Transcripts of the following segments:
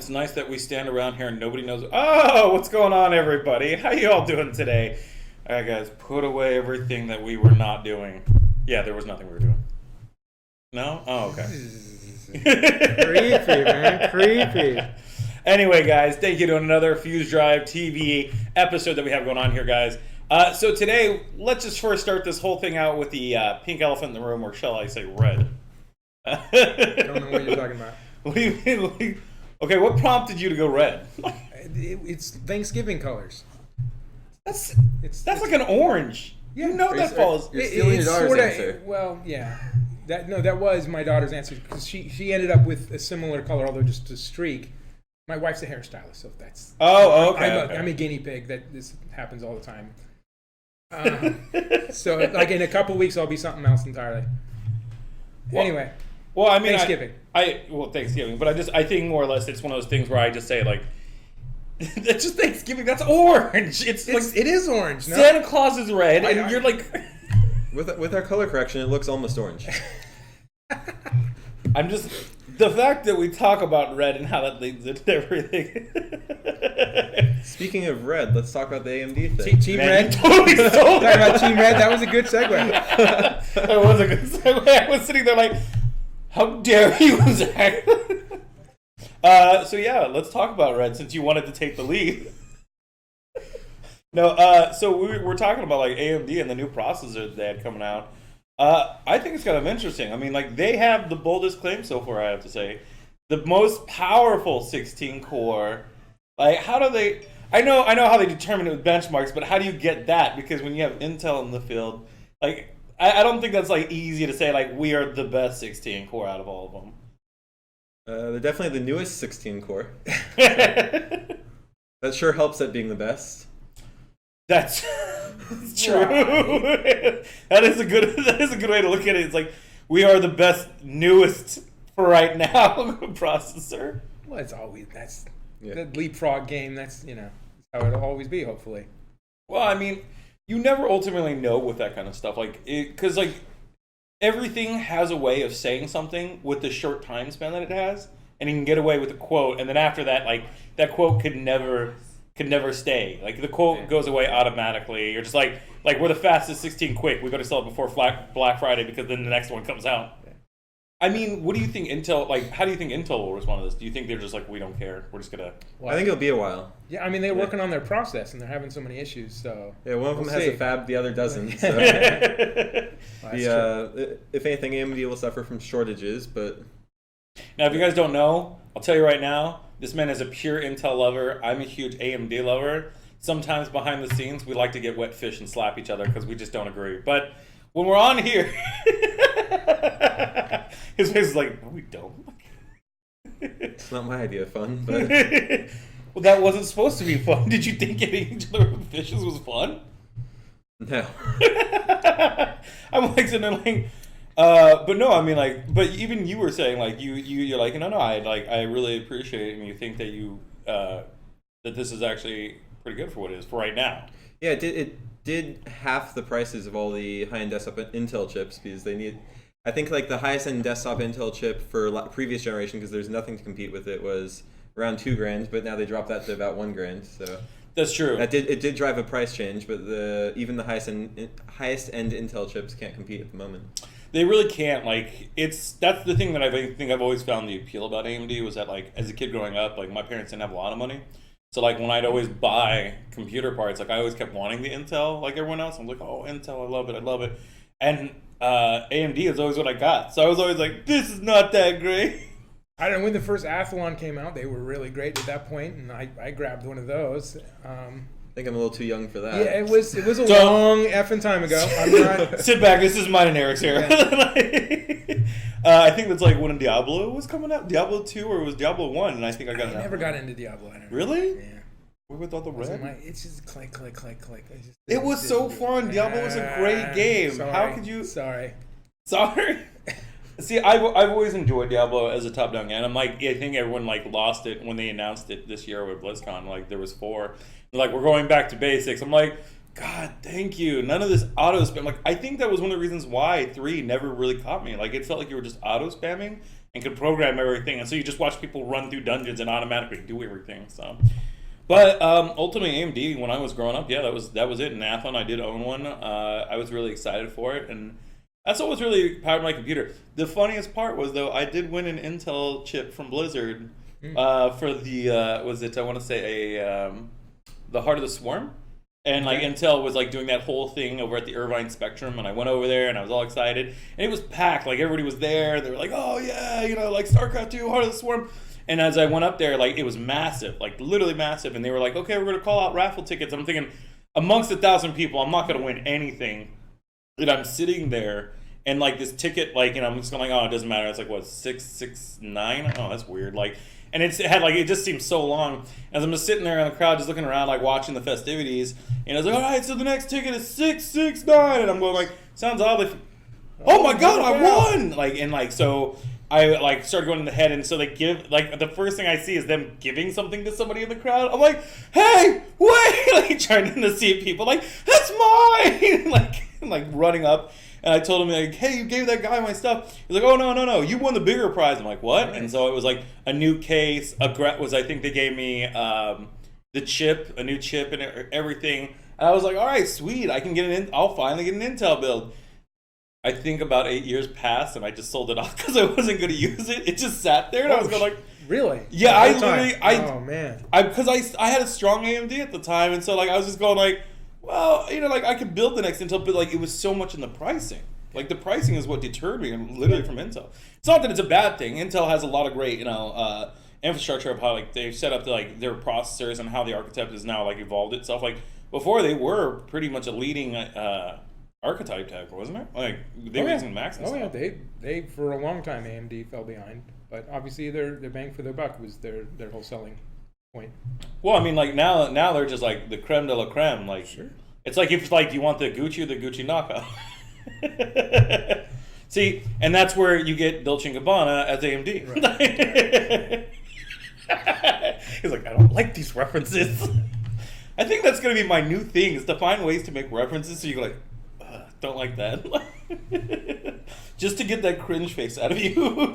it's nice that we stand around here and nobody knows. Oh, what's going on, everybody? How you all doing today? All right, guys, put away everything that we were not doing. Yeah, there was nothing we were doing. No? Oh, okay. Creepy, man. Creepy. Anyway, guys, thank you to another FuzeDrive TV episode that we have going on here, guys. So today, let's just first start this whole thing out with the pink elephant in the room, or shall I say red? I don't know what you're talking about. What do you mean? Okay, what prompted you to go red? It's Thanksgiving colors. That's like an orange. Yeah. You know that falls. You're stealing your daughter's answer. Well, yeah. That was my daughter's answer because she ended up with a similar color, although just a streak. My wife's a hairstylist, so that's. Oh, okay. I'm a guinea pig. This happens all the time. So, like in a couple weeks, I'll be something else entirely. Anyway. Well, I mean, Thanksgiving. Thanksgiving, but I think more or less it's one of those things where I just say like, it's just Thanksgiving. That's orange. It is orange. No? Santa Claus is red, and you're like. With our color correction, it looks almost orange. I'm just the fact that we talk about red and how that leads into everything. Speaking of red, let's talk about the AMD thing. Team Man, Red. you totally stole Talking about Team Red. That was a good segue. That was a good segue. I was sitting there like, how dare you, Zach? So yeah, let's talk about red since you wanted to take the lead. No, so we're talking about like AMD and the new processor they had coming out. I think it's kind of interesting. I mean, like they have the boldest claim so far, I have to say. The most powerful 16 core. Like, how do they? I know how they determine it with benchmarks, but how do you get that? Because when you have Intel in the field, like I don't think that's like easy to say. Like we are the best 16 core out of all of them. They're definitely the newest 16 core. That sure helps at being the best. That's true. That is a good way to look at it. It's like we are the best, newest for right now processor. Well, it's always the leapfrog game. That's how it'll always be. Hopefully. Well, I mean, you never ultimately know with that kind of stuff, like because like everything has a way of saying something with the short time span that it has, and you can get away with a quote, and then after that, like that quote could never stay. Like the quote goes away automatically. You're just like we're the fastest 16 quick. We got to sell it before Black Friday because then the next one comes out. Yeah. I mean, what do you think Intel? Like, how do you think Intel will respond to this? Do you think they're just like, we don't care, we're just gonna? Well, I think it'll be a while. Yeah, I mean they're working on their process and they're having so many issues. So yeah, one of them has a fab, the other doesn't. So. If anything, AMD will suffer from shortages, but now if you guys don't know, I'll tell you right now. This man is a pure Intel lover. I'm a huge AMD lover. Sometimes behind the scenes, we like to get wet fish and slap each other because we just don't agree. But when we're on here, his face is like, no, we don't. It's not my idea of fun, but... Well, that wasn't supposed to be fun. Did you think getting each other with fishes was fun? No. I'm like sitting there like... but no, I mean like, but even you were saying like you're like no, I really appreciate it, and you think that you that this is actually pretty good for what it is for right now. Yeah, it did half the prices of all the high-end desktop Intel chips because they need. I think like the highest-end desktop Intel chip for previous generation, because there's nothing to compete with it, was around $2,000, but now they dropped that to about $1,000. So that's true. It did drive a price change, but even the highest-end Intel chips can't compete at the moment. They really can't. Like that's the thing that I think I've always found the appeal about AMD was that like as a kid growing up, like my parents didn't have a lot of money, so like when I'd always buy computer parts, like I always kept wanting the Intel like everyone else. I'm like, oh, Intel, I love it, and AMD is always what I got. So I was always like, this is not that great. I don't know, when the first Athlon came out, they were really great at that point, and I grabbed one of those. I think I'm a little too young for that. Yeah, it was a long effing time ago. I'm not... Sit back. This is mine and Eric's here. Yeah. I think that's like when Diablo was coming out, Diablo 2, or it was Diablo 1, and I think I never got into Diablo. I don't know. Really? Yeah. What with all the red? It's just click. It was so fun. Diablo was a great game. Sorry. How could you? Sorry. See, I've always enjoyed Diablo as a top-down game. I'm like, I think everyone like lost it when they announced it this year with BlizzCon. Like there was 4. They're like, we're going back to basics. I'm like, God, thank you. None of this auto spam. Like I think that was one of the reasons why 3 never really caught me. Like it felt like you were just auto spamming, and could program everything, and so you just watch people run through dungeons and automatically do everything. So, but ultimately AMD when I was growing up, yeah, that was it. In Athlon, I did own one. I was really excited for it, and that's what was really powered my computer. The funniest part was though I did win an Intel chip from Blizzard for the was it I want to say the Heart of the Swarm. And like Intel was like doing that whole thing over at the Irvine Spectrum, and I went over there and I was all excited, and it was packed. Like everybody was there. They were like, "Oh yeah, like StarCraft 2, Heart of the Swarm." And as I went up there, like it was massive, like literally massive. And they were like, "Okay, we're gonna call out raffle tickets." And I'm thinking, amongst 1,000 people, I'm not gonna win anything. And I'm sitting there, and like this ticket, like I'm just going like, "Oh, it doesn't matter." It's like what 669? Oh, that's weird. Like. And it had like it just seemed so long. As I'm just sitting there in the crowd, just looking around, like watching the festivities, and I was like, "All right, so the next ticket is 669," and I'm going like, "Sounds odd." Oh my god, I won! Like so I like started going in the head, and so they give like the first thing I see is them giving something to somebody in the crowd. I'm like, "Hey, wait!" Like trying to see people, like that's mine, like running up. And I told him, like, "Hey, you gave that guy my stuff." He's like, "Oh, no, you won the bigger prize." I'm like, "What?" And so it was like a new case. I think they gave me the chip, a new chip and everything. And I was like, "All right, sweet. I can get I'll finally get an Intel build." I think about 8 years passed, and I just sold it off because I wasn't going to use it. It just sat there, and I was going like, "Really?" Yeah, I literally, oh man, because I had a strong AMD at the time, and so like I was just going like, well, like I could build the next Intel, but like it was so much in the pricing. Like the pricing is what deterred me, literally from Intel. It's not that it's a bad thing. Intel has a lot of great, infrastructure of how like they've set up their processors and how the architect has now like evolved itself. Like before, they were pretty much a leading archetype tech, wasn't it? Like they were using Macs and stuff. Yeah, they for a long time AMD fell behind, but obviously their bang for their buck was their whole selling point. Well, I mean, like now they're just like the creme de la creme. Like, sure. It's like if like you want the Gucci knockoff. See, and that's where you get Dolce & Gabbana as AMD. Right. He's like, I don't like these references. I think that's going to be my new thing, is to find ways to make references so you go like, don't like that. Just to get that cringe face out of you.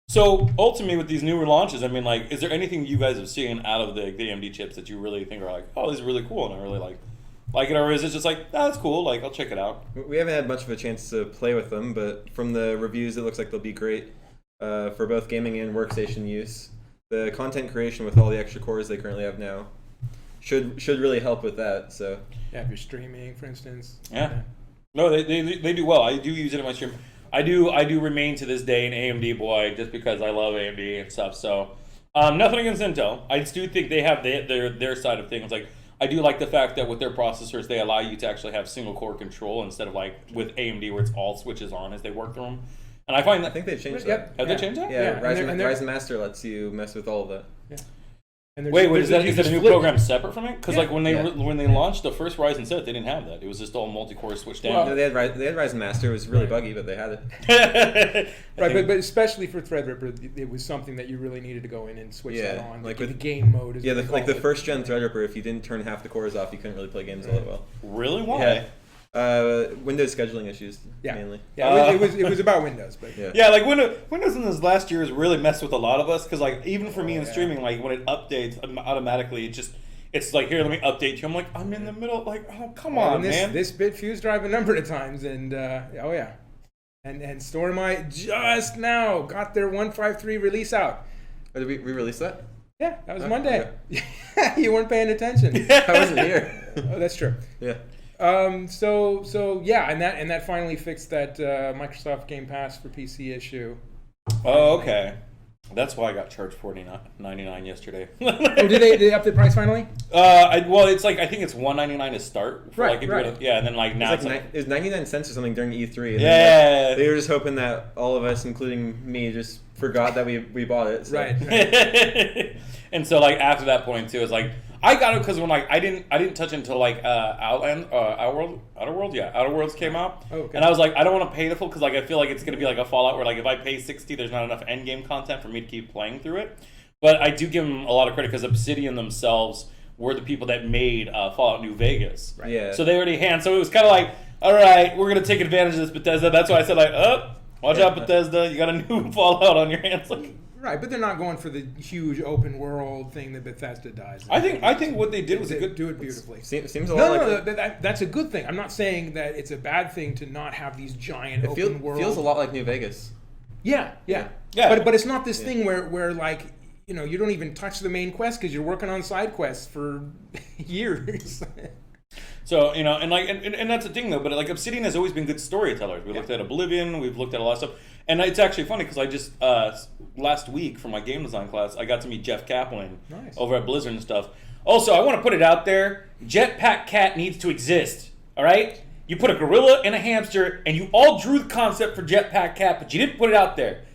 So ultimately, with these newer launches, I mean, like, is there anything you guys have seen out of the AMD chips that you really think are like, oh, this is really cool, and I really like it, or is it just like, oh, that's cool, like, I'll check it out? We haven't had much of a chance to play with them, but from the reviews, it looks like they'll be great for both gaming and workstation use. The content creation with all the extra cores they currently have now should really help with that. So yeah, if you're streaming, for instance. Yeah. No, they do well. I do use it in my stream. I do remain to this day an AMD boy just because I love AMD and stuff. So nothing against Intel. I just do think they have their side of things. Like I do like the fact that with their processors they allow you to actually have single core control instead of like with AMD where it's all switches on as they work through them. And I find that I think they've changed that. Yep. Have they changed that? Yeah, Ryzen Master lets you mess with all of that. Yeah. Wait, is that a new program separate from it? Because like when they launched the first Ryzen set, they didn't have that. It was just all multi-core switched down. Well, they had Ryzen Master. It was really buggy, but they had it. Right, but especially for Threadripper, it was something that you really needed to go in and switch that on. Like with the game mode. Like the first gen Threadripper, if you didn't turn half the cores off, you couldn't really play games all that well. Really? Why? Yeah. Windows scheduling issues mainly. Yeah, it was about Windows, but yeah, like Windows in this last year has really messed with a lot of us because like even for me in streaming, like when it updates automatically, it's like here, let me update you. I'm like I'm in the middle, like oh come on, man. This bit FuzeDrive a number of times, and and Stormy just now got their 1.53 release out. Oh, did we release that? Yeah, that was Monday. Yeah. You weren't paying attention. I wasn't here. Oh, that's true. Yeah. So yeah, and that finally fixed that Microsoft Game Pass for PC issue. Oh, okay. That's why I got charged $49.99 yesterday. Oh, did they up the price finally? Well, it's like I think it's $1.99 to start. For, right, like, if right. You wanna, yeah, and then like now it was 99 cents or something during E3. And yeah. Then, they were just hoping that all of us, including me, just forgot that we bought it. So. Right. And so like after that point too, it's like I got it because when like I didn't touch it until like Outer Worlds came out, and I was like I don't want to pay the full because like I feel like it's gonna be like a Fallout where like if I pay $60, there's not enough end game content for me to keep playing through it. But I do give them a lot of credit because Obsidian themselves were the people that made Fallout New Vegas. Right. Yeah. So they already so it was kind of like all right, we're gonna take advantage of this Bethesda. That's why I said like Watch out, Bethesda. You got a new Fallout on your hands. Like, Right, but they're not going for the huge open world thing that Bethesda does. I think what they did was a good. Do it beautifully. Seems a lot like that's a good thing. I'm not saying that it's a bad thing to not have these giant open world. Feels a lot like New Vegas. Yeah. But it's not this thing where like you don't even touch the main quest because you're working on side quests for years. So and that's the thing though. But like Obsidian has always been good storytellers. We looked at Oblivion. We've looked at a lot of stuff, and it's actually funny because I just last week for my game design class I got to meet Jeff Kaplan over at Blizzard and stuff. Also, I want to put it out there: Jetpack Cat needs to exist. All right, you put a gorilla and a hamster, and you all drew the concept for Jetpack Cat, but you didn't put it out there.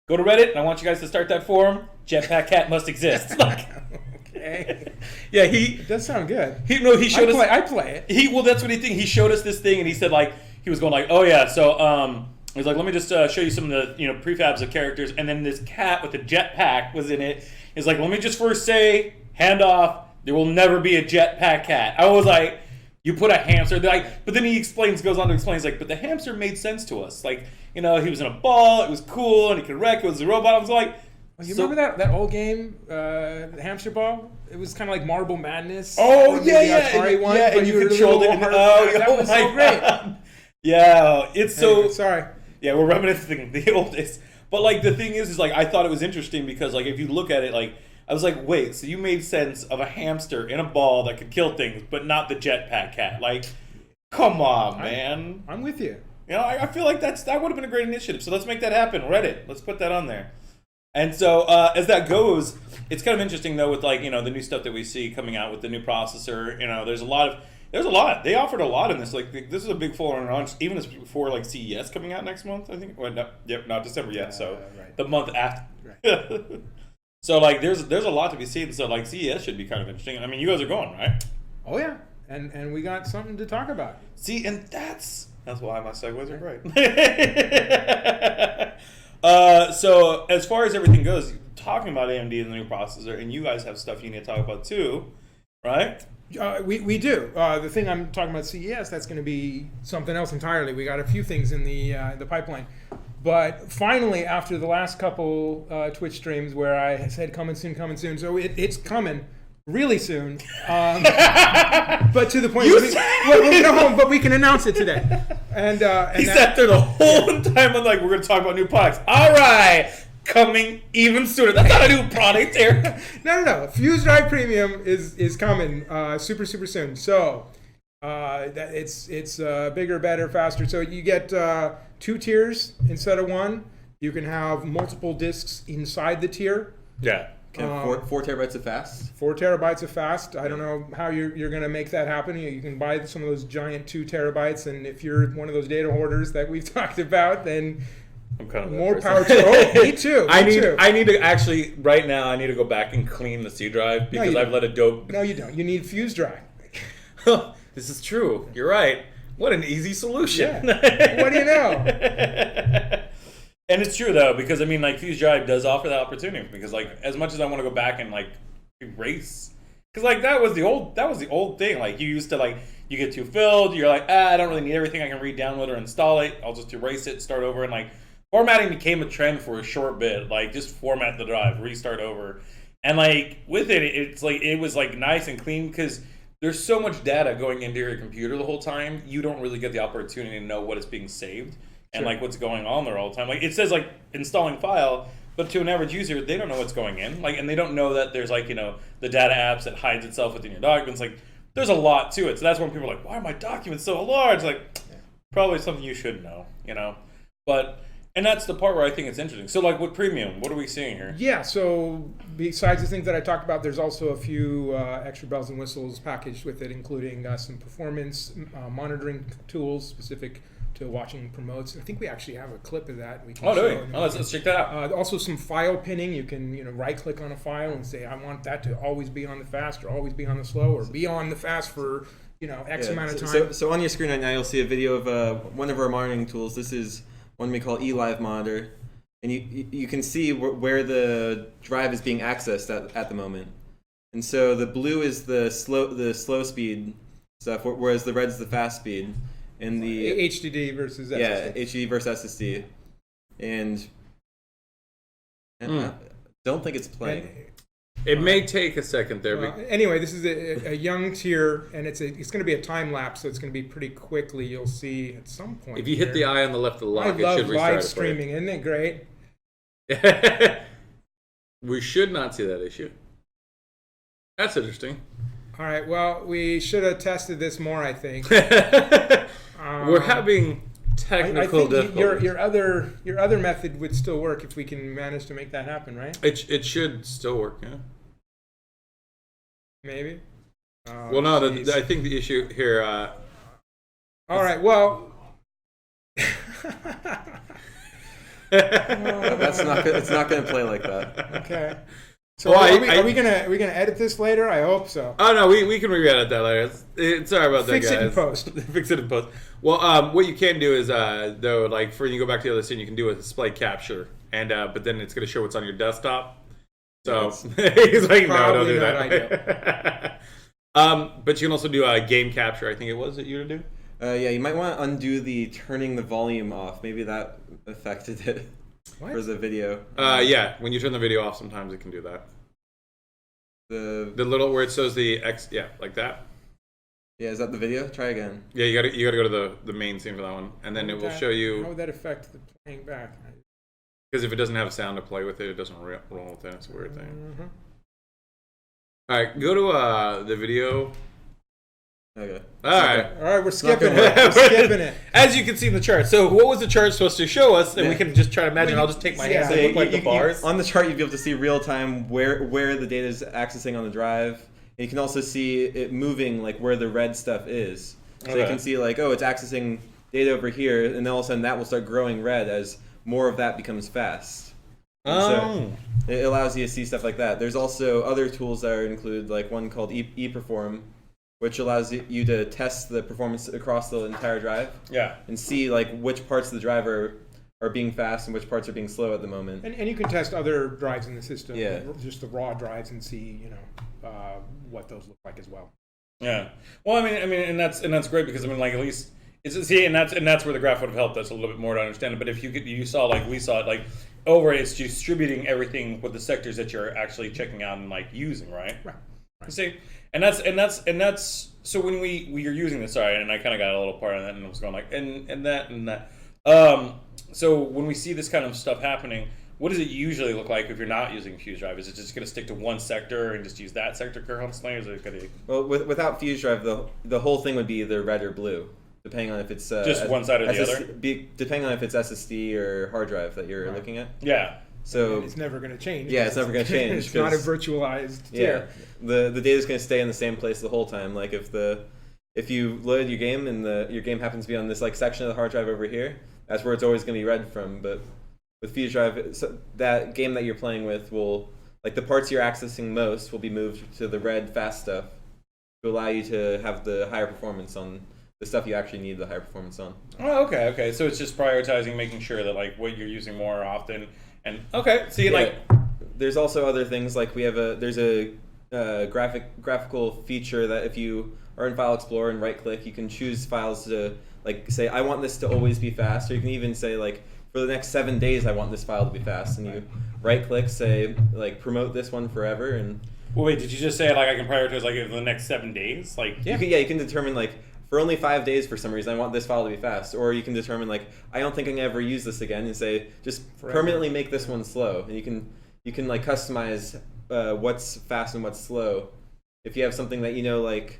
Go to Reddit, and I want you guys to start that forum. Jetpack Cat must exist. Okay. Yeah, It does sound good. He showed us. I play it. Well, that's what he think. He showed us this thing, and he said like he was going like, oh yeah, so he's like, let me just show you some of the prefabs of characters, and then this cat with a jetpack was in it. He's like, let me just first say, hand off. There will never be a jetpack cat. I was like, you put a hamster. But then he goes on to explain, he's like, but the hamster made sense to us. Like, he was in a ball. It was cool, and he could wreck. It was a robot. I was like. Remember that old game, the hamster ball? It was kind of like Marble Madness. Oh yeah, Atari one, yeah, but and you controlled it. That was so great. Yeah, it's so. Sorry. Yeah, we're reminiscing the old days. But like the thing is like I thought it was interesting because like if you look at it, like I was like, wait, so you made sense of a hamster in a ball that could kill things, but not the jetpack cat? Like, come on, man. I'm with you. I feel like that would have been a great initiative. So let's make that happen. Reddit, let's put that on there. And so as that goes, it's kind of interesting though with like the new stuff that we see coming out with the new processor. There's a lot. They offered a lot in this. Like this is a big full on launch, even as before like CES coming out next month. I think. Well, no, not December yet. So right. The month after. Right. So like there's a lot to be seen. So like CES should be kind of interesting. I mean, you guys are going, right? Oh yeah, and we got something to talk about. See, and that's why my segues are great. So as far as everything goes, talking about AMD and the new processor, and you guys have stuff you need to talk about too, right? We do. The thing I'm talking about CES, that's going to be something else entirely. We got a few things in the pipeline. But finally, after the last couple Twitch streams where I said coming soon, so it's coming really soon. But to the point we'll go home, but we can announce it today. And he sat there the whole time. I'm like, we're going to talk about new products. All right, coming even sooner. That's not a new product here. No. FuzeDrive Premium is coming super soon. So it's bigger, better, faster. So you get 2 tiers instead of 1. You can have multiple disks inside the tier. Yeah. 4 terabytes of fast. 4 terabytes of fast. I don't know how you're going to make that happen. You can buy some of those giant 2 terabytes, and if you're one of those data hoarders that we've talked about, then I'm kind of more power to you. Me too. I need to actually right now. I need to go back and clean the C drive because I've let it dope. No, you don't. You need FuzeDrive. This is true. You're right. What an easy solution. Yeah. What do you know? And it's true though, because I mean, like FuzeDrive does offer that opportunity. Because like, as much as I want to go back and like erase, because like that was the old thing. Like you used to like you get too filled, you're like, I don't really need everything. I can re-download or install it. I'll just erase it, start over, and like formatting became a trend for a short bit. Like just format the drive, restart over, and like with it, it's like it was like nice and clean because there's so much data going into your computer the whole time. You don't really get the opportunity to know what is being saved. And like what's going on there all the time. Like it says like installing file, but to an average user, they don't know what's going in. Like, and they don't know that there's like, the data apps that hides itself within your documents. Like there's a lot to it. So that's when people are like, why are my documents so large? Like probably something you should know, But and that's the part where I think it's interesting. So like with Premium, what are we seeing here? Yeah, so besides the things that I talked about, there's also a few extra bells and whistles packaged with it, including some performance monitoring tools specific to watching promotes. I think we actually have a clip of that. We can do we? Let's check that out. Also some file pinning. You can right-click on a file and say, I want that to always be on the fast or always be on the slow or be on the fast for X amount of time. So on your screen right now, you'll see a video of one of our monitoring tools. This is one we call eLive Monitor. And you can see where the drive is being accessed at the moment. And so the blue is the slow speed stuff, whereas the red is the fast speed. In the HDD versus SSD. Yeah, HDD versus SSD. and I don't think it's playing. It may take a second there. Anyway, this is a young tier, and it's going to be a time lapse, so it's going to be pretty quickly. You'll see at some point. If you hit the eye on the left of the lock, I it love should restart live it for you. streaming, isn't it great? We should not see that issue. That's interesting. All right. Well, we should have tested this more, I think. We're having technical I think difficulties. your other method would still work if we can manage to make that happen, right? It should still work, yeah. Maybe. Well, no, I think the issue here. All right. Well. That's not. It's not going to play like that. Okay. So are we gonna edit this later? I hope so. Oh no, we can re-edit that later. Sorry about that, guys. Fix it in post. Fix it in post. Well, what you can do is though, like for when you go back to the other scene, you can do a display capture, and but then it's going to show what's on your desktop. So he's like, no, don't do that. But you can also do a game capture. I think it was that you were to do. Yeah, you might want to undo the turning the volume off. Maybe that affected it for the video. Yeah, when you turn the video off, sometimes it can do that. The little where it shows the X, yeah, like that. Yeah, is that the video? Try again. Yeah, you gotta go to the main scene for that one, and then it will show you. How would that affect the playing back? Because if it doesn't have a sound to play with it, it doesn't roll with it. It's a weird thing. Mm-hmm. All right, go to the video. Okay. All right, we're skipping it. We're skipping it. As you can see in the chart. So what was the chart supposed to show us? And we can just try to imagine. I'll just take my hands and look like the bars. On the chart, you'll be able to see real time where the data is accessing on the drive. And you can also see it moving, like where the red stuff is. So you can see like, oh, it's accessing data over here, and then all of a sudden that will start growing red as more of that becomes fast. So it allows you to see stuff like that. There's also other tools that are included, like one called ePerform, which allows you to test the performance across the entire drive. Yeah. And see like which parts of the drive are being fast and which parts are being slow at the moment. And you can test other drives in the system, yeah, just the raw drives, and see what those look like as well. Yeah. Well, I mean, and that's great because like at least that's where the graph would have helped us a little bit more to understand it. But if you saw like we saw it like over it's distributing everything with the sectors that you're actually checking out and like using, right? Right. See, and that's so when you're using this, sorry, and I kind of got a little part of that and I was going like and that. So when we see this kind of stuff happening, what does it usually look like if you're not using FuzeDrive? Is it just going to stick to one sector and just use that sector constantly, or is it going to? Well, without FuzeDrive, the whole thing would be either red or blue, depending on if it's just one side or the other. Depending on if it's SSD or hard drive that you're looking at. Yeah. So it's never going to change. Yeah, it's never going to change. It's not a virtualized tier. The data is going to stay in the same place the whole time. Like if you load your game and your game happens to be on this like section of the hard drive over here, that's where it's always going to be read from. But with FuzeDrive, so that game that you're playing with will, like the parts you're accessing most will be moved to the red fast stuff to allow you to have the higher performance on the stuff you actually need the higher performance on. Oh, okay. So it's just prioritizing, making sure that like what you're using more often. And there's also other things like there's a graphical feature that if you are in File Explorer and right click, you can choose files to like say I want this to always be fast, or you can even say like for the next 7 days I want this file to be fast, and you right click, say like promote this one forever. And well, wait, did you just say like I can prioritize like for the next 7 days? Like you can determine like for only 5 days for some reason I want this file to be fast, or you can determine like I don't think I can ever use this again, and say just permanently make this one slow. And you can like customize what's fast and what's slow. If you have something that like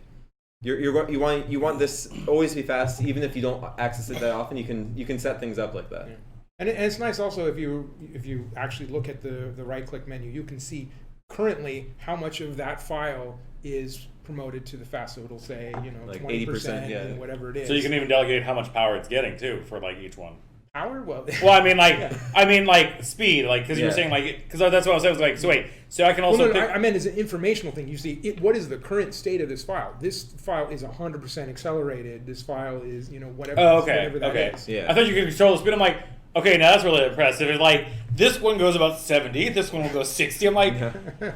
you want this always to be fast, even if you don't access it that often, you can set things up like that. Yeah. And it's nice also if you actually look at the right click menu, you can see currently how much of that file is promoted to the fast, so it'll say like 20%, and whatever it is. So you can even delegate how much power it's getting too for like each one. Power? Well, I mean like speed, like because you were saying like because that's what I was saying. I was like, so wait, so I can also. I meant as an informational thing. You see, what is the current state of this file? This file is 100% accelerated. This file is whatever. Oh, whatever that is. Yeah. I thought you could control the speed. I'm like, okay, now that's really impressive. It's like this one goes about 70, this one will go 60. I'm like,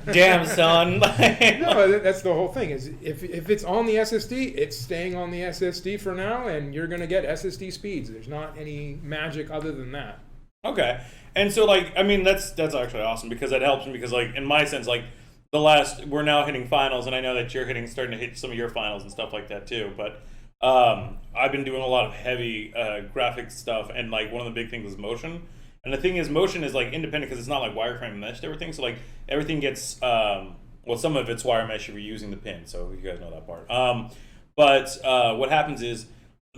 damn, son. No, that's the whole thing. Is if it's on the SSD, it's staying on the SSD for now, and you're going to get SSD speeds. There's not any magic other than that. Okay. And so, like, I mean, that's actually awesome because that helps me because, like, in my sense, like, we're now hitting finals, and I know that you're starting to hit some of your finals and stuff like that too. But I've been doing a lot of heavy graphic stuff, and like one of the big things is motion. And the thing is, motion is like independent because it's not like wireframe meshed everything. So like everything gets well, some of it's wire mesh if you're using the pin. So you guys know that part. But what happens is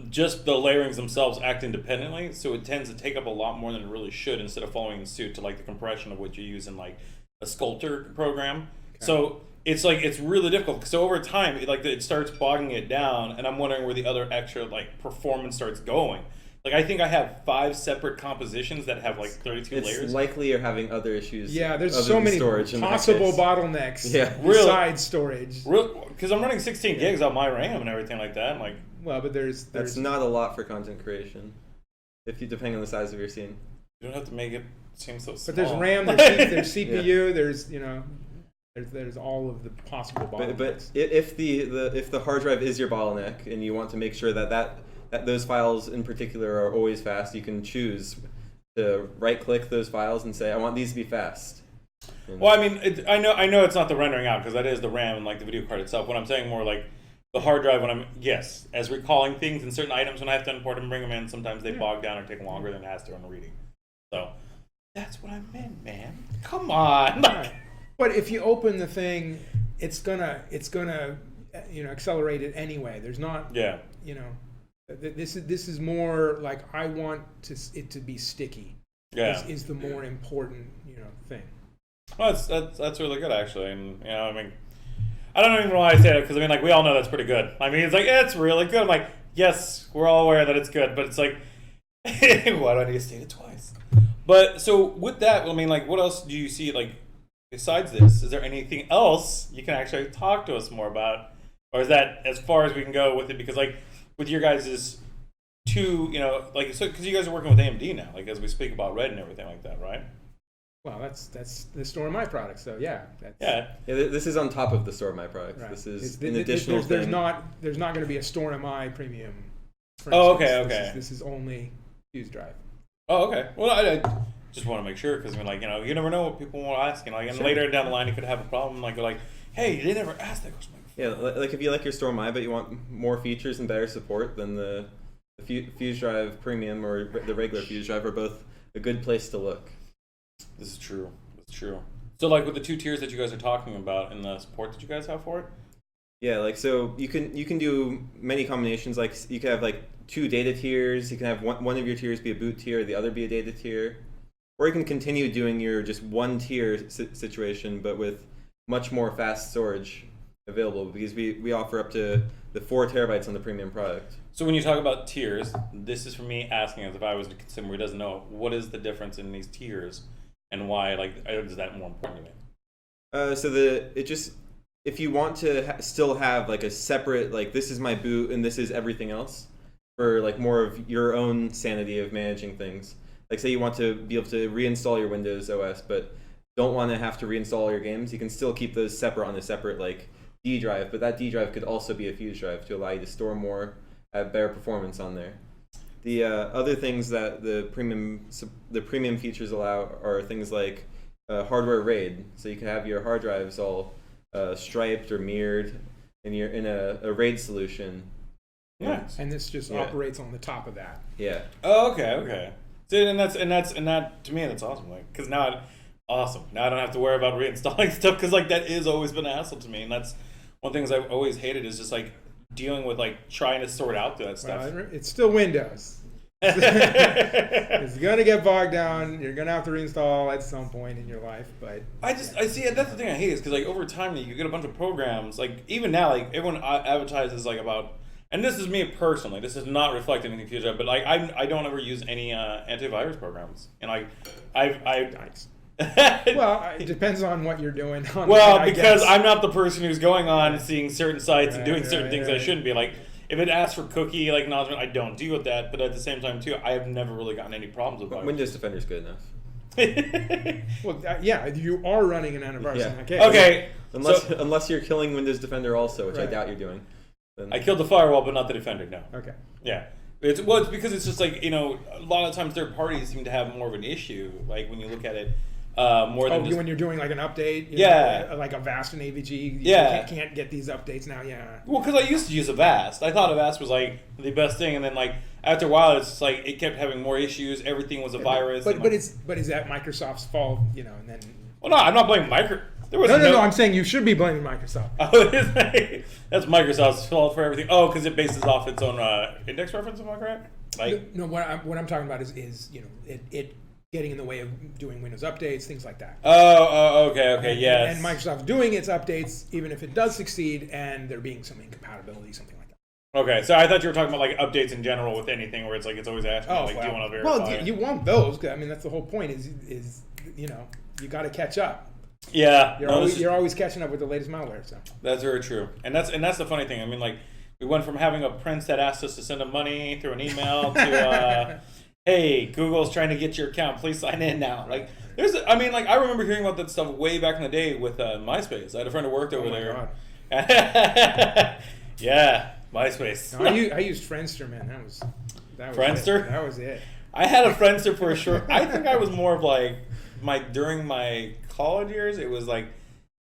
just the layerings themselves act independently, so it tends to take up a lot more than it really should instead of following suit to like the compression of what you use in like a sculptor program. Okay. So it's like it's really difficult. So over time, it starts bogging it down, and I'm wondering where the other extra like performance starts going. Like I think I have 5 separate compositions that have like 32 layers. It's likely you're having other issues. Yeah, there's so many possible bottlenecks. Yeah, besides storage. Because I'm running 16 gigs on my RAM and everything like that. I'm like, well, but that's not a lot for content creation. Depending on the size of your scene. You don't have to make it seem so small. But there's RAM, there's CPU, yeah. There's all of the possible bottlenecks. But if the hard drive is your bottleneck and you want to make sure that those files in particular are always fast, you can choose to right-click those files and say, I want these to be fast. Well, I mean, I know it's not the rendering out because that is the RAM and like the video card itself. What I'm saying more like the hard drive as recalling things and certain items when I have to import and bring them in, sometimes they bog down or take longer than it has to on reading. So that's what I meant, man. Come on. Right. But if you open the thing, it's gonna accelerate it anyway. There's not This is more like I want it to be sticky. Yeah, is the more important thing. Well, that's really good actually, and I mean, I don't even know why I say it because I mean like we all know that's pretty good. I mean it's like it's really good. I'm like yes, we're all aware that it's good, but it's like why do I need to state it twice? But so with that, I mean like what else do you see like besides this? Is there anything else you can actually talk to us more about, or is that as far as we can go with it? Because like. With your guys' because you guys are working with AMD now, like as we speak about Red and everything like that, right? Well, that's the store of my products, so yeah. This is on top of the store of my products. Right. This is an additional thing. There's not going to be a store of my premium. Oh, okay. This is only FuzeDrive. Oh, okay. Well, I just want to make sure because I mean, like you never know what people will ask, and later down the line you could have a problem, like hey, they never asked that question. Yeah, like if you like your Store My, but you want more features and better support, then the FuzeDrive Premium or the regular FuzeDrive are both a good place to look. This is true. It's true. So, like with the 2 tiers that you guys are talking about and the support that you guys have for it? Yeah, like so you can do many combinations. Like you can have like 2 data tiers. You can have one of your tiers be a boot tier, the other be a data tier, or you can continue doing your just 1 tier situation, but with much more fast storage available because we offer up to the 4 terabytes on the premium product. So when you talk about tiers, this is for me asking as if I was a consumer who doesn't know what is the difference in these tiers and why is that more important to me? If you want to still have like a separate like this is my boot and this is everything else for like more of your own sanity of managing things. Like say you want to be able to reinstall your Windows OS but don't want to have to reinstall all your games, you can still keep those separate on a separate like D drive, but that D drive could also be a FuzeDrive to allow you to store more, have better performance on there. The other things that the premium features allow are things like hardware RAID, so you can have your hard drives all striped or mirrored, and you're in a RAID solution. Yeah, and this just operates on the top of that. Yeah. Oh, okay. So, and that to me that's awesome, like because now I don't have to worry about reinstalling stuff because like that has always been a hassle to me, and that's one of the things I've always hated is just like dealing with like trying to sort out that stuff. Well, it's still Windows. It's gonna get bogged down. You're gonna have to reinstall at some point in your life, but I see it. That's the thing I hate is because like over time you get a bunch of programs. Like even now, like everyone advertises like about, and this is me personally. This is not reflecting anything future, but like I don't ever use any antivirus programs, and like Nice. Well, it depends on what you're doing. Because I'm not the person who's going on and seeing certain sites and doing certain things I shouldn't be. Like, if it asks for cookie acknowledgement, I don't deal with that. But at the same time, too, I have never really gotten any problems with it. Windows Defender is good enough. Well, you are running an antivirus in that case. Okay. Unless you're killing Windows Defender also, which I doubt you're doing. I killed the firewall, but not the Defender, no. Okay. Yeah. It's because it's just like, a lot of times third parties seem to have more of an issue. Like when you look at it, more than just, when you're doing like an update, like Avast and AVG, you can't get these updates now. Yeah. Well, because I used to use Avast. I thought Avast was like the best thing, and then like after a while, it's just like it kept having more issues. Everything was a virus. But is that Microsoft's fault? And then. Well, no, I'm not blaming Microsoft. No. I'm saying you should be blaming Microsoft. That's Microsoft's fault for everything. Oh, because it bases off its own index reference. Am I correct? Like, no. What I'm talking about is it getting in the way of doing Windows updates, things like that. Okay, yes. And Microsoft's doing its updates, even if it does succeed, and there being some incompatibility, something like that. Okay, so I thought you were talking about like updates in general with anything, where it's like it's always asking, do you want to verify? Well, you want those. I mean, that's the whole point. Is you got to catch up. Yeah, you're always catching up with the latest malware. So that's very true, and that's the funny thing. I mean, like we went from having a prince that asked us to send him money through an email to, hey, Google's trying to get your account. Please sign in now. Like I remember hearing about that stuff way back in the day with MySpace. I had a friend who worked over there. God. Yeah, MySpace. No, I used Friendster, man. That was Friendster. That was it. I had a Friendster for a short. I think I was more of like during my college years. It was like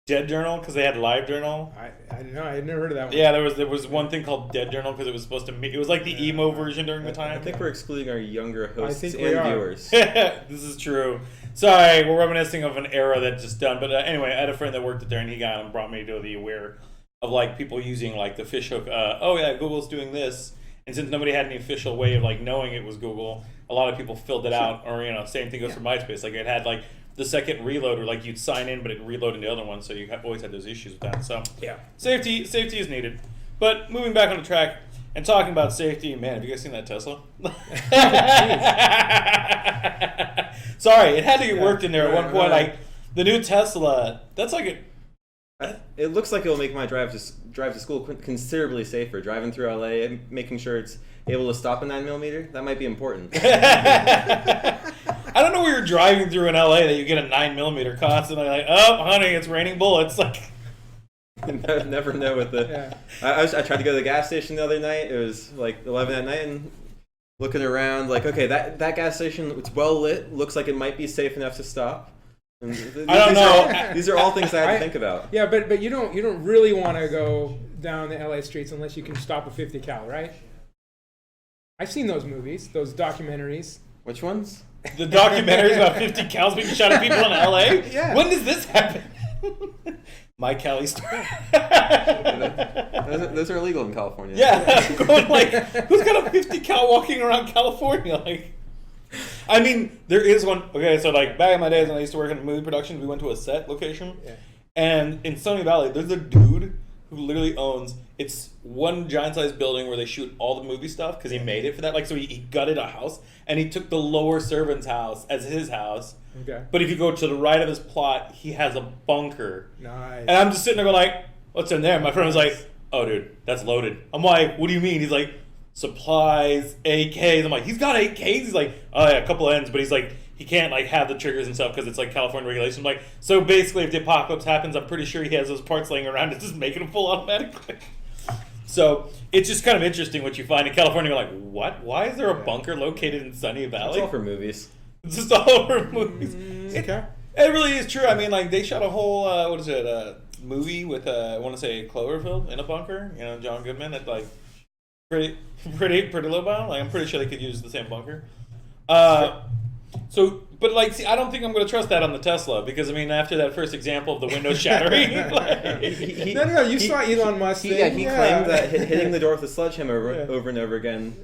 Dead Journal because they had Live Journal. I know. I had never heard of that one. Yeah, there was one thing called Dead Journal because it was supposed to. It was like the emo version during the time. I think we're excluding our younger hosts and viewers. This is true. Sorry, we're reminiscing of an era that just done. But anyway, I had a friend that worked there, and he got and brought me to the aware of like people using like the fishhook. Google's doing this, and since nobody had any official way of like knowing it was Google, a lot of people filled it out. Or same thing goes for MySpace. Like it had like the second reload, or like you'd sign in, but it reloaded the other one, so you always had those issues with that. So safety is needed. But moving back on the track and talking about safety, man, have you guys seen that Tesla? Sorry, it had to get worked in there at one point. Like the new Tesla, that's like it looks like it'll make my drive to school considerably safer. Driving through LA and making sure it's able to stop a 9mm, that might be important. I don't know where you're driving through in LA that you get a 9mm constantly. Like, oh, honey, it's raining bullets. Like, never know with the. Yeah. I tried to go to the gas station the other night. It was like 11 at night, and looking around, like, okay, that gas station, it's well lit. Looks like it might be safe enough to stop. I don't know. These are all things I had to think about. Yeah, but you don't really want to go down the LA streets unless you can stop a 50 cal, right? I've seen those movies, those documentaries. Which ones? The documentaries about 50 cals being shot at people in LA? Yeah. When does this happen? My Cali story. Those are illegal in California. Yeah. Going like, who's got a 50 cal walking around California? Like, I mean, there is one. Okay, so like back in my days when I used to work in movie production, we went to a set location, and in Sunny Valley, there's a dude who literally owns. It's one giant-sized building where they shoot all the movie stuff because he made it for that. Like, so he gutted a house and he took the lower servant's house as his house. Okay. But if you go to the right of his plot, he has a bunker. Nice. And I'm just sitting there going like, "What's in there?" My friend was like, "Oh, dude, that's loaded." I'm like, "What do you mean?" He's like, "Supplies, AKs." I'm like, "He's got AKs?" He's like, "Oh yeah, a couple ends," but he's like, he can't like have the triggers and stuff because it's like California regulations. Like, so basically, if the apocalypse happens, I'm pretty sure he has those parts laying around to just make it full automatically. So it's just kind of interesting what you find in California. You're like, what? Why is there a bunker located in Sunny Valley? It's all for movies. It's just all for movies. Okay. It really is true. I mean, like they shot a whole movie with I want to say Cloverfield in a bunker. John Goodman at like pretty low bound. Like I'm pretty sure they could use the same bunker. So, but like, see, I don't think I'm going to trust that on the Tesla because I mean, after that first example of the window shattering, like, no, you saw Elon Musk. He claimed that hitting the door with a sledgehammer over and over again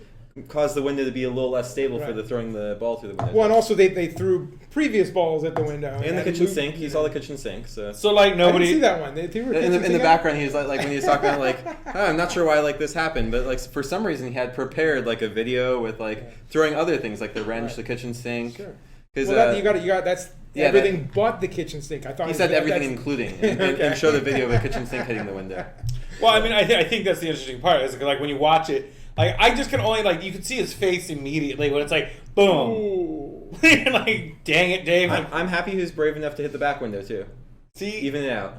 caused the window to be a little less stable for throwing the ball through the window. Well, and also they threw previous balls at the window. And the kitchen sink. He saw the kitchen sink. So like nobody. I didn't see that one. They threw in the background, he was like when he was talking about like, oh, I'm not sure why like this happened, but like for some reason he had prepared like a video with like throwing other things like the wrench, the kitchen sink. Sure. Well, you got that's everything but the kitchen sink. I thought he said everything including and showed a video of a kitchen sink hitting the window. Well, I mean, I think that's the interesting part is like when you watch it. Like I just can only like you can see his face immediately when it's like boom, like dang it, Dave. I'm happy he was brave enough to hit the back window too. See, even it out.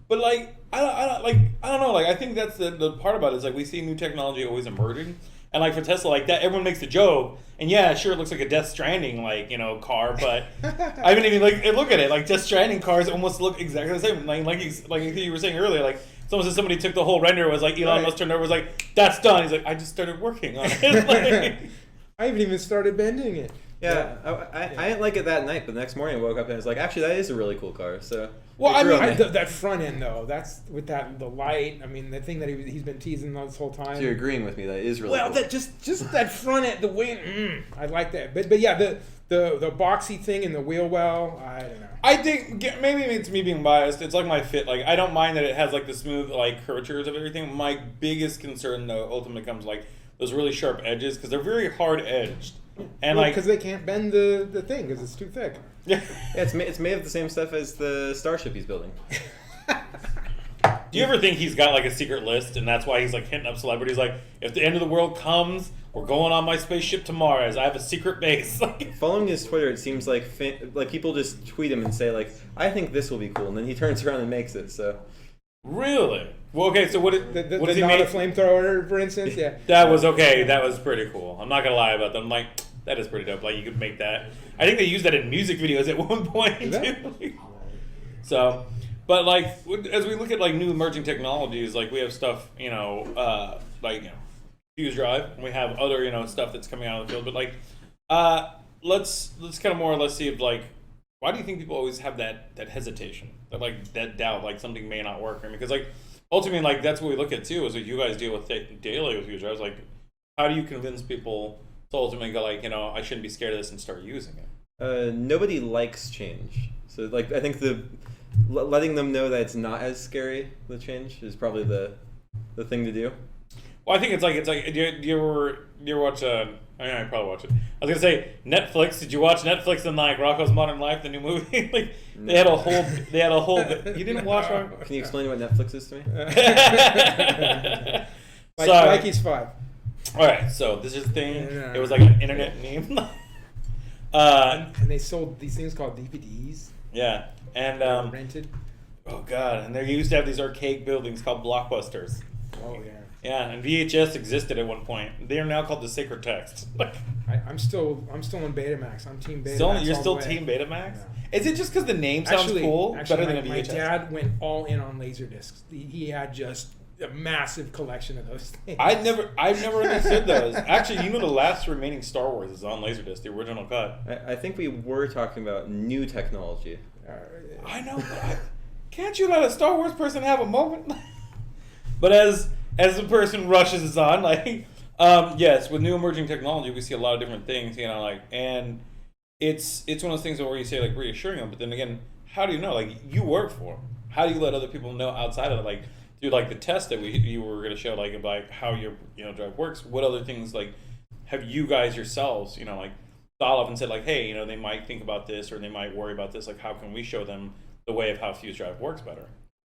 But like I don't know. Like I think that's the part about it is like we see new technology always emerging, And like for Tesla, like that, everyone makes the joke, and yeah, sure, it looks like a Death Stranding car, but I haven't even look at it. Like Death Stranding cars almost look exactly the same. Like you were saying earlier, like it's almost as somebody took the whole render, was like Elon Musk turned over, was like, that's done. He's like, I just started working on it. Like, I haven't even started bending it. Yeah, I didn't like it that night, but the next morning I woke up and I was like, actually, that is a really cool car. So, well, I mean, that front end though, that's with the light. I mean, the thing that he's been teasing this whole time. So you're agreeing with me that it is really cool. That just that front end, the way I like that. But yeah, the boxy thing in the wheel well, I don't know. I think maybe it's me being biased. It's like my Fit. Like I don't mind that it has like the smooth like curvatures of everything. My biggest concern though ultimately comes like those really sharp edges because they're very hard edged. And because they can't bend the thing because it's too thick. Yeah, it's made of the same stuff as the starship he's building. Do you ever think he's got like a secret list, and that's why he's like hitting up celebrities? Like, if the end of the world comes, we're going on my spaceship to Mars. I have a secret base. Following his Twitter, it seems like people just tweet him and say like, "I think this will be cool," and then he turns around and makes it. So. Really? Well, okay. So what does he not make? a flamethrower, for instance. Yeah. That was okay. That was pretty cool. I'm not gonna lie about that. I'm like, that is pretty dope. Like you could make that. I think they used that in music videos at one point too. So, but like as we look at like new emerging technologies, like we have stuff, FuzeDrive, and we have other stuff that's coming out of the field. But like, let's kind of more or less see if like, why do you think people always have that hesitation, that doubt, like something may not work? Because like ultimately, like that's what we look at too, is what you guys deal with daily with FuzeDrive. Like, how do you convince people to ultimately go like, I shouldn't be scared of this and start using it? Nobody likes change, so like I think letting them know that it's not as scary, the change, is probably the thing to do. Well, I think it's like do you ever watch I probably watch it. I was gonna say Netflix. Did you watch Netflix and like Rocko's Modern Life, the new movie? Like they had a whole. You didn't watch Rocco? Can you explain what Netflix is to me? Mikey's 5. All right, so this is the thing. It was like an internet meme. And they sold these things called DVDs. Yeah, and rented. Oh god, and they used to have these arcade buildings called Blockbusters. Oh yeah. Yeah, and VHS existed at one point. They are now called the Sacred Text. I'm still on Betamax. I'm Team Betamax. You're still Team Betamax? Yeah. Is it just because the name sounds cool? Actually, better than a VHS? My dad went all in on Laserdiscs. He had just a massive collection of those things. I've never understood those. Actually, the last remaining Star Wars is on Laserdisc, the original cut. I think we were talking about new technology. I know, but can't you let a Star Wars person have a moment? But as the person rushes us on, like, yes, with new emerging technology, we see a lot of different things, and it's one of those things where you say, like, reassuring them, but then again, how do you know? Like, you work for them. How do you let other people know outside of it? Like, through, like, the test that you were going to show, like, about how your, drive works, what other things, like, have you guys yourselves, like, thought of and said, like, hey, they might think about this or they might worry about this. Like, how can we show them the way of how FuzeDrive works better?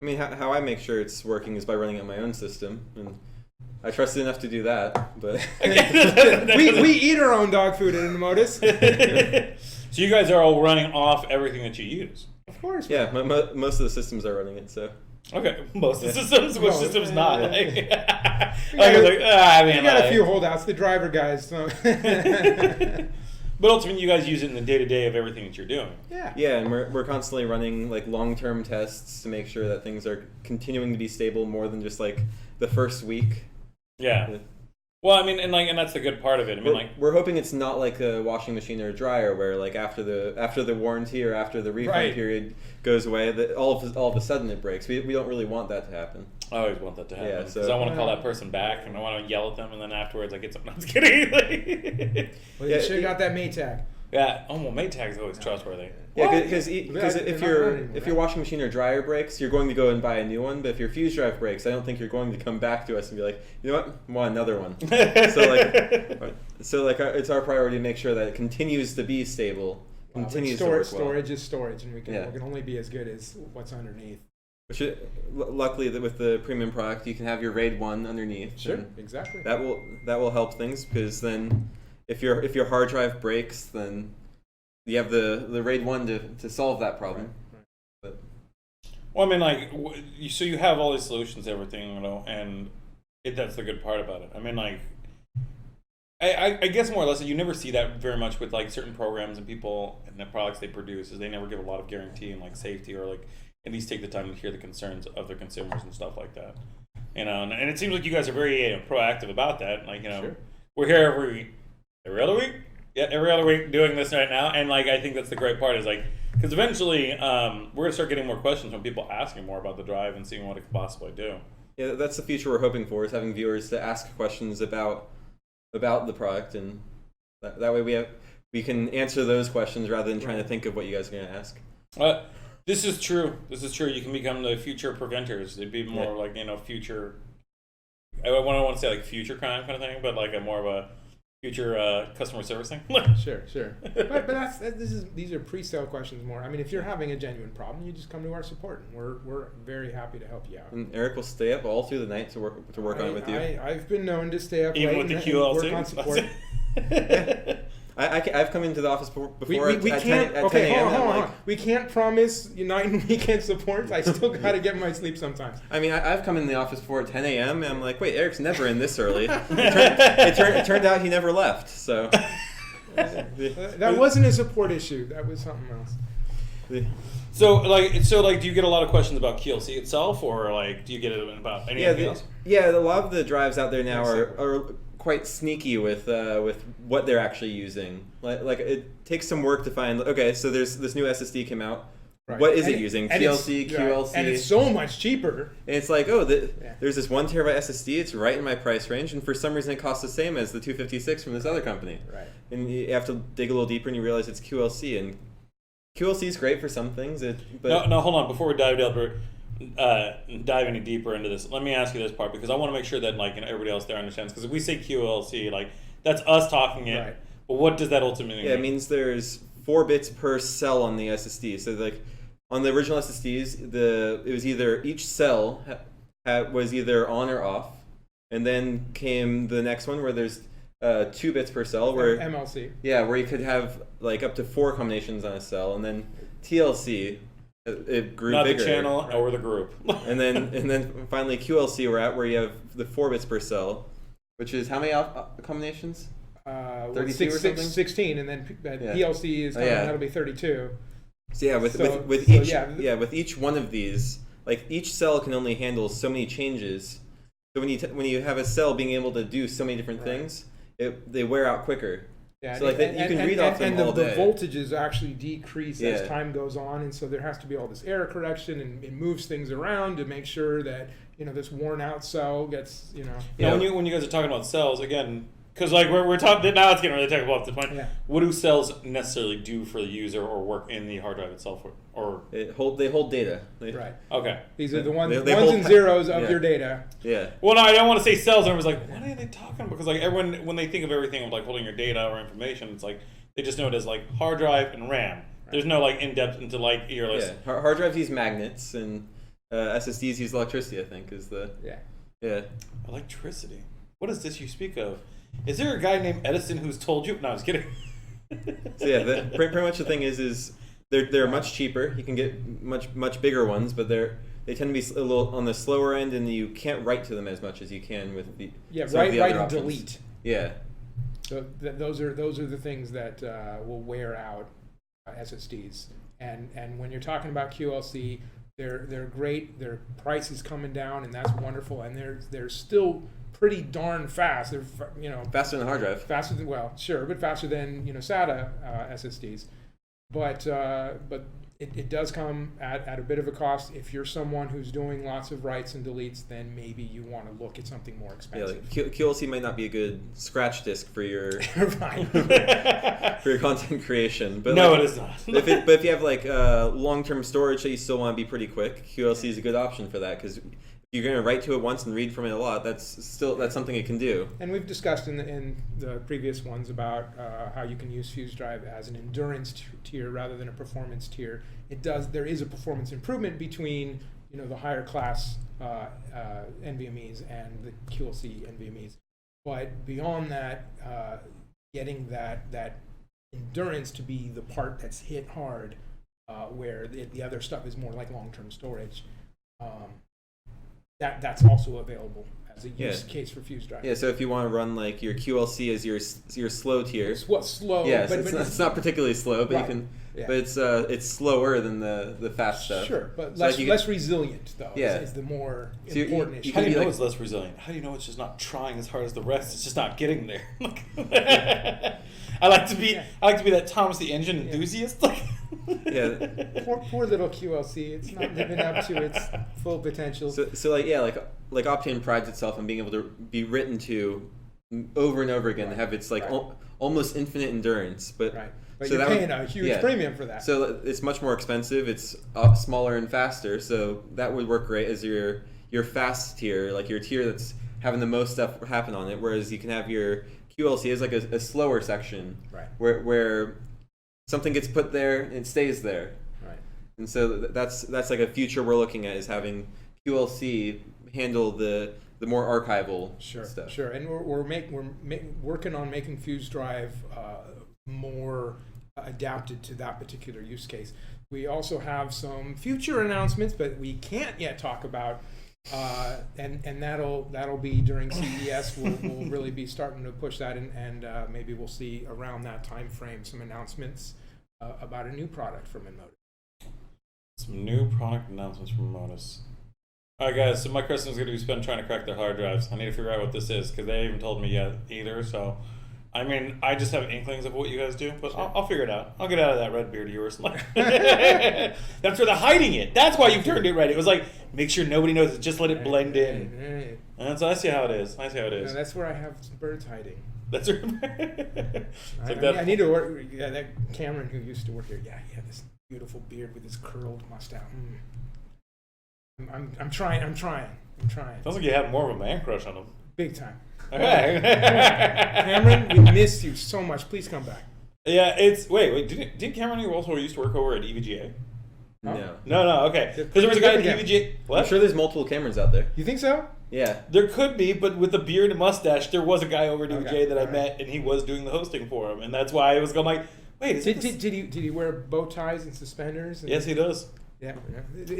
I mean, how I make sure it's working is by running it on my own system, and I trust it enough to do that. But we eat our own dog food at Inmotus. So you guys are all running off everything that you use. Of course. Yeah, most of the systems are running it. So okay, most of the systems. Which systems not? Yeah. Like, we got a few holdouts. The driver guys. So. But ultimately, you guys use it in the day-to-day of everything that you're doing. Yeah. Yeah, and we're constantly running like long-term tests to make sure that things are continuing to be stable more than just like the first week. Yeah. Well, I mean, and that's the good part of it. I mean, we're hoping it's not like a washing machine or a dryer where like after the warranty or after the refund period goes away, that all of a sudden it breaks. We don't really want that to happen. I always want that to happen. Yeah, because I want to call that person back and I want to yell at them and then afterwards I get something else kidding. Well, you should have got that Maytag. Yeah. Oh well, Maytag is always trustworthy. Yeah, because if your washing machine or dryer breaks, you're going to go and buy a new one. But if your FuzeDrive breaks, I don't think you're going to come back to us and be like, you know what, I want another one. so it's our priority to make sure that it continues to be stable, continues to work well. Storage is storage, and we can only be as good as what's underneath. Which luckily with the premium product, you can have your RAID 1 underneath. Sure, exactly. That will help things because then if your hard drive breaks, then you have the RAID 1 to solve that problem. Right. Well, I mean, like, so you have all these solutions, everything, and that's the good part about it. I mean, like, I guess more or less you never see that very much with like certain programs and people and the products they produce is they never give a lot of guarantee and like safety or like at least take the time to hear the concerns of their consumers and stuff like that. And it seems like you guys are very proactive about that. Like Sure. we're here every other week. Yeah, every other week doing this right now, and like I think that's the great part is like because eventually we're gonna start getting more questions from people asking more about the drive and seeing what it could possibly do. Yeah, that's the future we're hoping for, is having viewers to ask questions about the product, and that way we can answer those questions rather than trying to think of what you guys are going to ask. This is true. You can become the future preventers. It'd be more like future. I don't want to say like future crime kind of thing, but like a more of a future customer service thing. Sure. But these are pre-sale questions more. I mean, if you're having a genuine problem, you just come to our support, and we're very happy to help you out. And Eric will stay up all through the night to work on it with you. I've been known to stay up even late with the and work QLC. on support. I've come into the office before We at can't. 10 Okay, a.m. hold on. like, We can't promise night and weekend support. I still got to get my sleep sometimes. I mean, I've come in the office before at 10 a.m. and I'm like, wait, Eric's never in this early. It turned out he never left. So That wasn't a support issue. That was something else. So do you get a lot of questions about QLC itself, or like do you get it about anything else? Yeah, a lot of the drives out there now are quite sneaky with what they're actually using. Like it takes some work to find. Okay, so there's this new SSD came out. Right. What is it using? TLC, QLC, and it's so much cheaper. And it's like, there's this 1 terabyte SSD. It's right in my price range, and for some reason it costs the same as the 256 from this other company. Right. And you have to dig a little deeper, and you realize it's QLC. And QLC is great for some things. But No, hold on. Before we dive any deeper into this, let me ask you this part because I want to make sure that like everybody else there understands. Because if we say QLC, like that's us talking it. Right. But what does that ultimately mean? Yeah, it means there's 4 bits per cell on the SSD. So like on the original SSDs, it was either each cell was either on or off, and then came the next one where there's 2 bits per cell, where MLC. Yeah, where you could have like up to 4 combinations on a cell, and then TLC. It grew not bigger. the channel or the group. and then finally QLC we're at, where you have the 4 bits per cell, which is how many combinations? 32 or something? 16, and then PLC is that'll be 32. So yeah, with each one of these, like each cell can only handle so many changes. So when you have a cell being able to do so many different things, they wear out quicker. Yeah, so like you can read off them all day. And the voltages actually decrease as time goes on, and so there has to be all this error correction, and it moves things around to make sure that this worn out cell gets Now, when you guys are talking about cells again. Because like we're talking now, it's getting really technical off the point. Yeah. What do cells necessarily do for the user or work in the hard drive itself? Or they hold data. Right. Okay. These are the ones they and zeros of your data. Yeah. Well, no, I don't want to say cells. And I was like, what are they talking about? Because like everyone, when they think of everything of like holding your data or information, it's like they just know it as like hard drive and RAM. Right. There's no like in depth into like your list. Yeah. Hard drives use magnets, and SSDs use electricity. I think is the Electricity. What is this you speak of? Is there a guy named Edison who's told you? No, I was kidding. So yeah, pretty much the thing is they're much cheaper. You can get much bigger ones, but they tend to be a little on the slower end, and you can't write to them as much as you can with the write and options. delete. Yeah. So those are the things that will wear out SSDs. And when you're talking about QLC, they're great. Their price is coming down, and that's wonderful. And they're still pretty darn fast. They're faster than a hard drive. Faster than but faster than SATA SSDs. But it does come at a bit of a cost. If you're someone who's doing lots of writes and deletes, then maybe you want to look at something more expensive. Yeah, like QLC might not be a good scratch disk for your right. for your content creation. But no, it is not. But if you have like long-term storage that you still want to be pretty quick, QLC is a good option for that, because you're going to write to it once and read from it a lot. That's something it can do. And we've discussed in the previous ones about how you can use FuzeDrive as an endurance tier rather than a performance tier. There is a performance improvement between the higher class NVMEs and the QLC NVMEs, but beyond that, getting that endurance to be the part that's hit hard, where the other stuff is more like long-term storage. That's also available as a use case for FuzeDrive. Yeah, so if you want to run like your QLC as your slow tier. It's what slow? Yeah, but it's not particularly slow, but right. you can. Yeah. But it's slower than the fast stuff. Sure, but So less resilient though. Yeah. Is the more So you- important you issue. How do you be know like- it's less resilient? How do you know it's just not trying as hard as the rest? It's just not getting there. I like to be that Thomas the Engine enthusiast. Yeah. Poor little QLC. It's not living up to its full potential. So like Optane prides itself on being able to be written to over and over again, and have its like almost infinite endurance. But right. But so you're that would- paying a huge premium for that. So it's much more expensive. It's smaller and faster. So that would work great as your fast tier, like your tier that's having the most stuff happen on it. Whereas you can have your QLC as like a slower section, right. where something gets put there and it stays there. Right. And so that's like a future we're looking at, is having QLC handle the more archival stuff. Sure. And we're working on making FuzeDrive more adapted to that particular use case. We also have some future announcements, but we can't yet talk about. And that'll be during CES. We'll really be starting to push that, and maybe we'll see around that time frame some announcements about a new product from Inmodus. Some new product announcements from Modus. All right, guys. So my question is going to be spent trying to crack their hard drives. I need to figure out what this is because they haven't told me yet either. So, I mean, I just have inklings of what you guys do, but Sure. I'll figure it out. I'll get out of that red beard of yours. That's where they're hiding it. That's why you turned it red. It was like, make sure nobody knows it. Just let it blend in. And so I see how it is. I see how it is. No, that's where I have some birds hiding. That's right. I need to work. Yeah, that Cameron who used to work here. Yeah, he had this beautiful beard with his curled mustache. I'm trying. Sounds like you had more of a man crush on him. Big time. Okay. Cameron, we miss you so much. Please come back. Yeah, it's wait. Did Cameron you also used to work over at EVGA? No. No. Okay, because there was a guy at EVGA. What? I'm sure there's multiple Camerons out there. You think so? Yeah. There could be, but with the beard and mustache, there was a guy over at EVGA Okay, that I alright. met, and he was doing the hosting for him, and that's why I was going like, wait, is Did this? he wear bow ties and suspenders? And, Yes, he does. Yeah.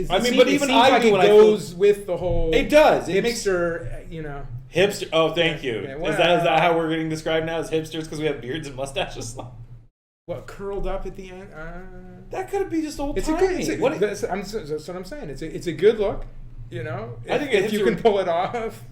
I mean, but even it seems I like do it when I goes with the whole. It does. It makes hipster. You know. hipster. Oh, thank you. Yeah, Is that how we're getting described now as hipsters because we have beards and mustaches? What, curled up at the end? That could be just old It's timey. a good. That's what I'm saying. It's a good look. You know, I think if you hipster can would- pull it off.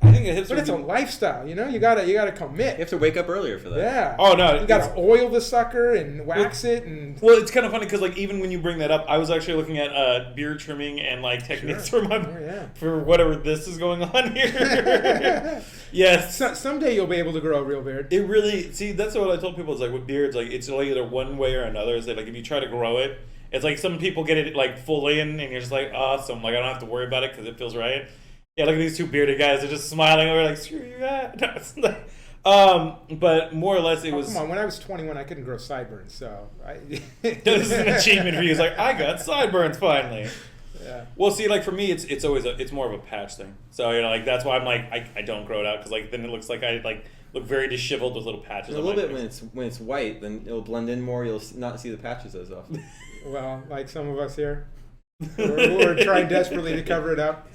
I think a hipster. But it's a would be- lifestyle. You know, you gotta commit. You have to wake up earlier for that. Yeah. Oh no, You gotta oil the sucker and wax it and. Well, it's kind of funny because like even when you bring that up, I was actually looking at beard trimming and like techniques Sure. for my Oh, yeah. for whatever this is going on here. Yes. Someday you'll be able to grow a real beard. It really that's what I told people. It's like with beards, like it's like either one way or another. Is that like if you try to grow it, it's like some people get it like full in, and you're just like awesome. Like I don't have to worry about it because it feels right. Yeah, look at these two bearded guys. They're just smiling over like screw you, guys. No, it's not. But more or less it was. Come on, when I was 21, I couldn't grow sideburns, so This is an achievement for you. It's like I got sideburns finally. Yeah. Well, see, like for me, it's always it's more of a patch thing. So you know, like that's why I'm like I don't grow it out because like then it looks like I like look very disheveled with little patches. A on little my bit face. when it's white, then it'll blend in more. You'll not see the patches as often. Well, like some of us here, we're trying desperately to cover it up.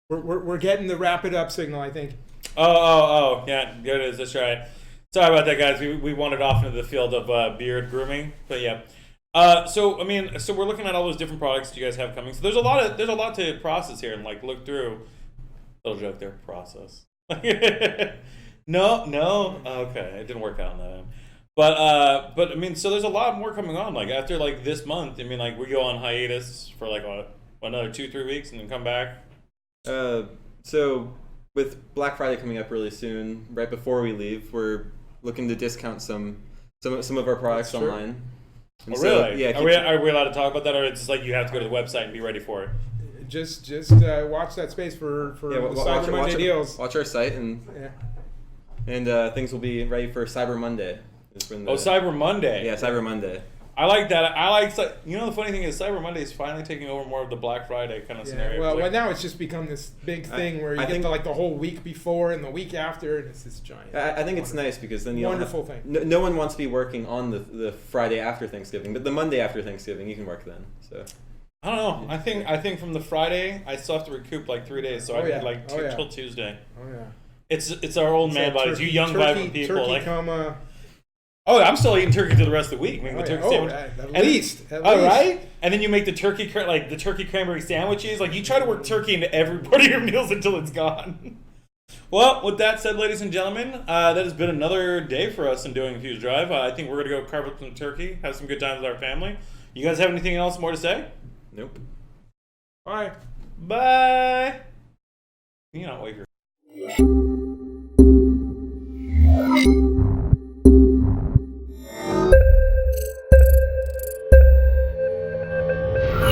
We're getting the wrap it up signal, I think. Oh, yeah, good it is. That's right. Sorry about that, guys. We wandered off into the field of beard grooming, but yeah. So we're looking at all those different products that you guys have coming. So there's a lot to process here and like look through. Little joke there, process. No, okay, it didn't work out on that end. But I mean, so there's a lot more coming on. Like after like this month, I mean, like we go on hiatus for like another 2-3 weeks and then come back. So with Black Friday coming up really soon, right before we leave, we're looking to discount some of our products Sure. online. And Oh, really? Yeah. Are we allowed to talk about that, or it's just like you have to go to the website and be ready for it? Just watch that space for the Cyber Monday deals. Watch our site and things will be ready for Cyber Monday. Cyber Monday. Yeah, Cyber Monday. I like that. The funny thing is Cyber Monday is finally taking over more of the Black Friday kind of scenario. Well, Like, now it's just become this big thing where you I get think- to like the whole week before and the week after, and it's this giant. I think it's nice because then you Wonderful don't have, thing. No one wants to be working on the Friday after Thanksgiving, but the Monday after Thanksgiving you can work then. So I don't know. I think from the Friday, I still have to recoup like 3 days, so I need like till Tuesday. Oh yeah. It's our old man bodies, you young vibrant people. Turkey Like, coma. oh, I'm still eating turkey through the rest of the week. Make the turkey sandwich. At least. All right, and then you make the turkey cranberry sandwiches. Like you try to work turkey into every part of your meals until it's gone. Well, with that said, ladies and gentlemen, that has been another day for us in doing FuzeDrive. I think we're gonna go carve up some turkey, have some good times with our family. You guys have anything else more to say? Nope. All right, bye. You not wait here.